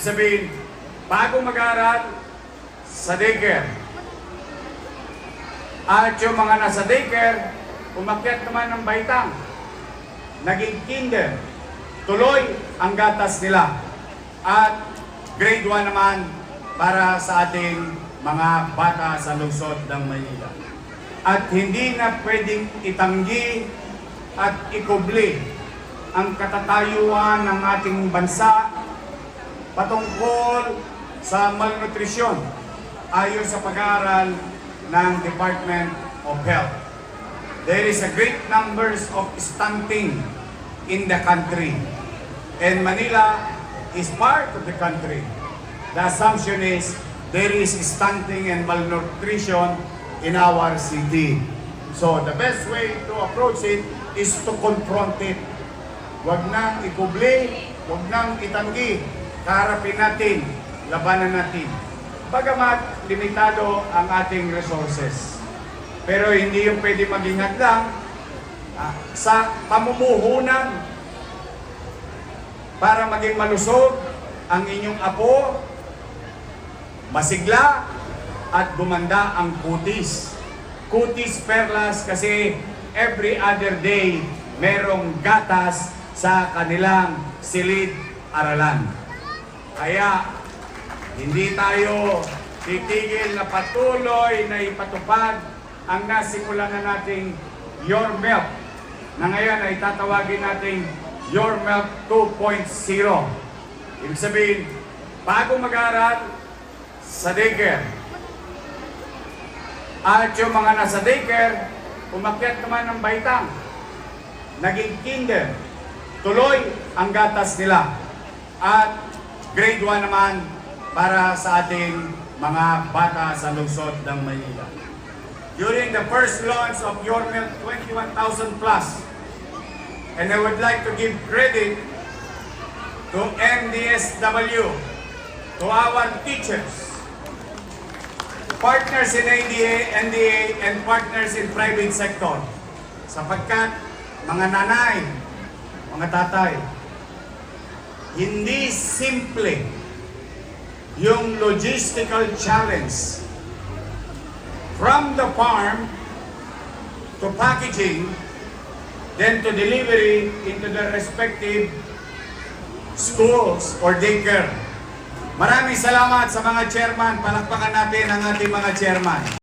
Ibig sabihin, bago mag-aaral sa daycare. At yung mga nasa daycare, umakyat naman ng baitang. Naging kinder. Tuloy ang gatas nila. At grade 1 naman para sa ating mga bata sa lungsod ng Maynila. At hindi na pwedeng itanggi at ikubli ang katatayuan ng ating bansa patungkol sa malnutrisyon ayon sa pag-aaral ng Department of Health. There is a great numbers of stunting in the country, and Manila is part of the country. The assumption is there is stunting and malnutrition in our city. So the best way to approach it is to confront it. Huwag nang ikubli, huwag nang itanggi, kaharapin natin, labanan natin. Bagamat limitado ang ating resources. Pero hindi yung pwede maging hadlang sa pamumuhunan para maging malusog ang inyong apo, masigla at gumanda ang kutis. Kutis perlas kasi every other day merong gatas sa kanilang silid-aralan. Kaya hindi tayo titigil na patuloy na ipatupad ang nasimulan na nating Your Milk na ngayon ay tatawagin nating Your Milk 2.0. Ibig sabihin, bago mag-aaral sa daycare. At yung mga nasa daycare, umakyat naman ng baitang. Naging kinder. Tuloy ang gatas nila. At grade 1 naman para sa ating mga bata sa lungsod ng Maynila. During the first launch of Your Milk, 21,000 plus. And I would like to give credit to MDSW, to our teachers, partners in NDA, and partners in private sector. Sapagkat mga nanay, mga tatay, hindi simple yung logistical challenge from the farm to packaging, then to delivery into the respective schools or daycare. Maraming salamat sa mga chairman. Palakpakan natin ang ating mga chairman.